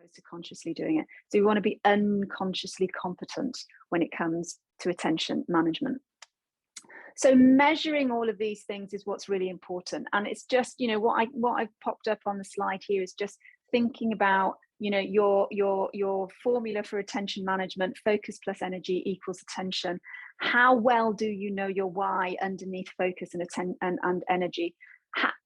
opposed to consciously doing it. So we want to be unconsciously competent when it comes to attention management. So measuring all of these things is what's really important. And it's just, you know, what I've popped up on the slide here is just thinking about, you know, your formula for attention management: focus plus energy equals attention. How well do you know your why underneath focus and energy?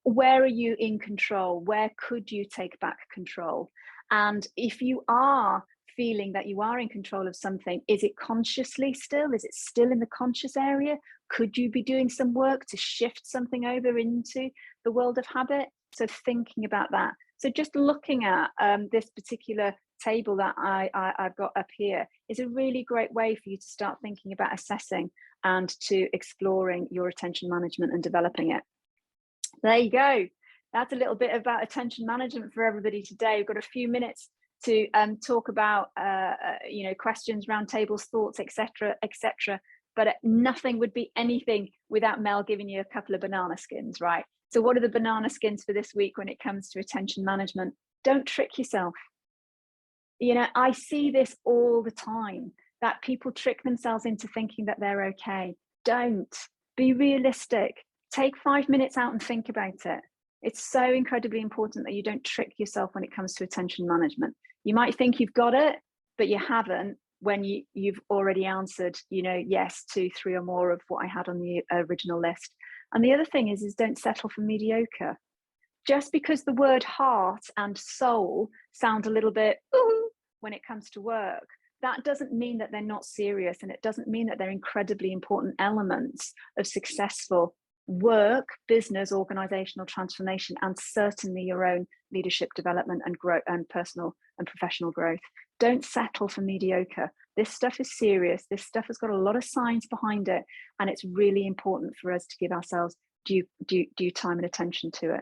Where are you in control? Where could you take back control? And if you are feeling that you are in control of something, is it consciously still? Is it still in the conscious area? Could you be doing some work to shift something over into the world of habit? So thinking about that. So just looking at this particular table that I've got up here is a really great way for you to start thinking about assessing and to exploring your attention management and developing it. There you go. That's a little bit about attention management for everybody today. We've got a few minutes to talk about you know, questions, roundtables, thoughts, etc., etc. But nothing would be anything without Mel giving you a couple of banana skins, right? So what are the banana skins for this week when it comes to attention management? Don't trick yourself. You know, I see this all the time, that people trick themselves into thinking that they're okay. Don't. Be realistic. Take 5 minutes out and think about it. It's so incredibly important that you don't trick yourself when it comes to attention management. You might think you've got it, but you haven't when you've already answered, you know, yes to 3 or more of what I had on the original list. And the other thing is don't settle for mediocre. Just because the word heart and soul sound a little bit ooh when it comes to work, that doesn't mean that they're not serious, and it doesn't mean that they're incredibly important elements of successful work, business, organizational transformation, and certainly your own leadership development and growth and personal and professional growth. Don't settle for mediocre. This stuff is serious. This stuff has got a lot of science behind it, and it's really important for us to give ourselves due time and attention to it.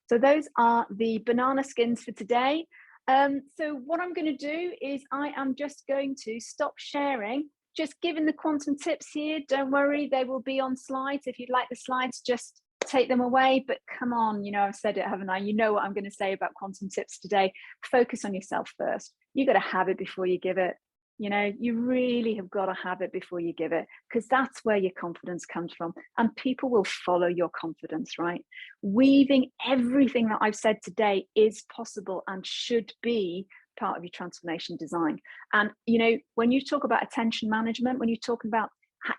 So those are the banana skins for today. So what I'm going to do is I am just going to stop sharing, just giving the quantum tips here. Don't worry, they will be on slides. If you'd like the slides, just take them away. But come on, you know, I've said it, haven't I? You know what I'm going to say about quantum tips today. Focus on yourself first. You got to have it before you give it. You know, you really have got to have it before you give it, because that's where your confidence comes from, and people will follow your confidence, right? Weaving everything that I've said today is possible and should be part of your transformation design. And, you know, when you talk about attention management, when you're talking about,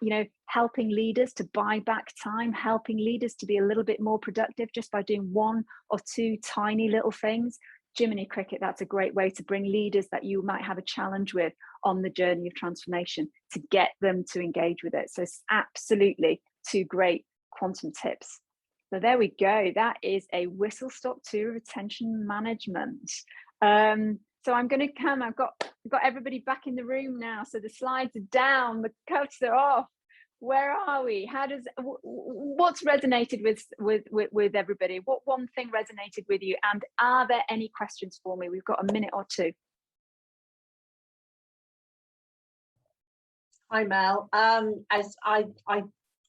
you know, helping leaders to buy back time, helping leaders to be a little bit more productive just by doing 1 or 2 tiny little things, Jiminy Cricket, that's a great way to bring leaders that you might have a challenge with on the journey of transformation, to get them to engage with it. So it's absolutely 2 great quantum tips. So there we go. That is a whistle-stop tour of attention management. So I'm going to come. I've got everybody back in the room now. So the slides are down, the cuffs are off. Where are we? What's resonated with everybody? What one thing resonated with you? And are there any questions for me? We've got a minute or 2. Hi, Mel. As I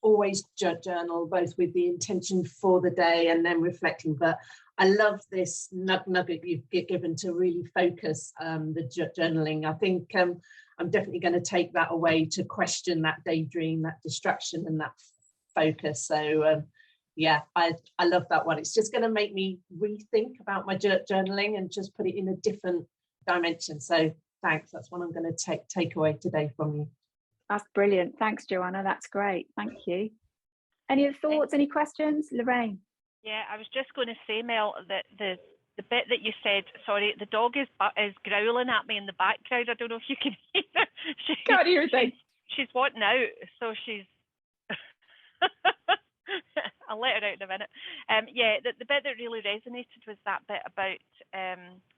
always journal, both with the intention for the day and then reflecting, but I love this nugget you've given to really focus the journaling. I think I'm definitely going to take that away to question that daydream, that distraction, and that focus. So yeah, I love that one. It's just going to make me rethink about my journaling and just put it in a different dimension. So thanks. That's what I'm going to take away today from you. That's brilliant. Thanks, Joanna. That's great. Thank you. Any other thoughts? Any questions? Lorraine? Yeah, I was just going to say, Mel, that the bit that you said, sorry, the dog is growling at me in the background. I don't know if you can hear her. Can't hear a thing. She's wanting out, so she's... I'll let her out in a minute. Yeah, the bit that really resonated was that bit about,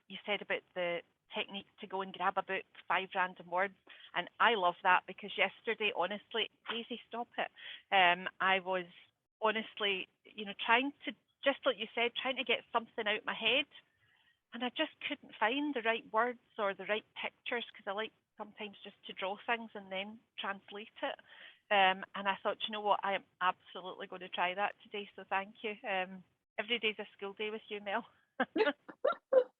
you said about the technique to go and grab a book, 5 random words. And I love that, because yesterday, honestly, Daisy, stop it. I was honestly, you know, trying to, just like you said, trying to get something out my head. And I just couldn't find the right words or the right pictures, because I like sometimes just to draw things and then translate it. And I thought, you know what, I am absolutely going to try that today. So thank you. Every day's a school day with you, Mel.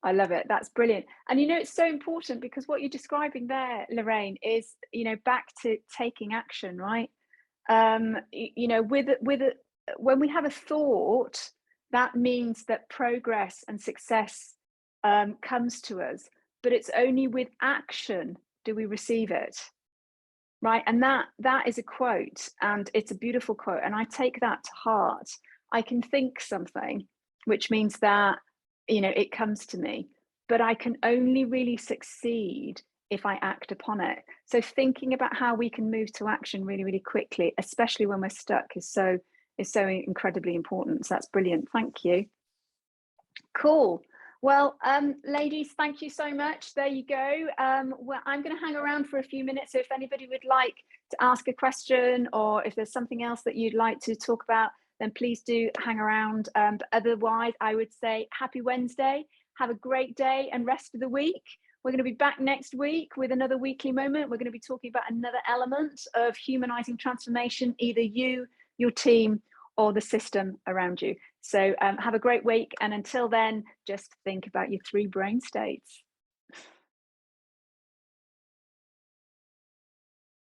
I love it. That's brilliant. And you know, it's so important because what you're describing there, Lorraine, is, you know, back to taking action, right? You know, when we have a thought, that means that progress and success comes to us, but it's only with action do we receive it, right? And that is a quote, and it's a beautiful quote, and I take that to heart. I can think something, which means that, you know, it comes to me, but I can only really succeed if I act upon it. So thinking about how we can move to action really, really quickly, especially when we're stuck, is so incredibly important. So that's brilliant. Thank you. Cool. Well, ladies, thank you so much. There you go. Well, I'm going to hang around for a few minutes. So if anybody would like to ask a question, or if there's something else that you'd like to talk about, then please do hang around. But otherwise, I would say happy Wednesday. Have a great day and rest of the week. We're going to be back next week with another weekly moment. We're going to be talking about another element of humanizing transformation, either you, your team, or the system around you. So have a great week. And until then, just think about your 3 brain states.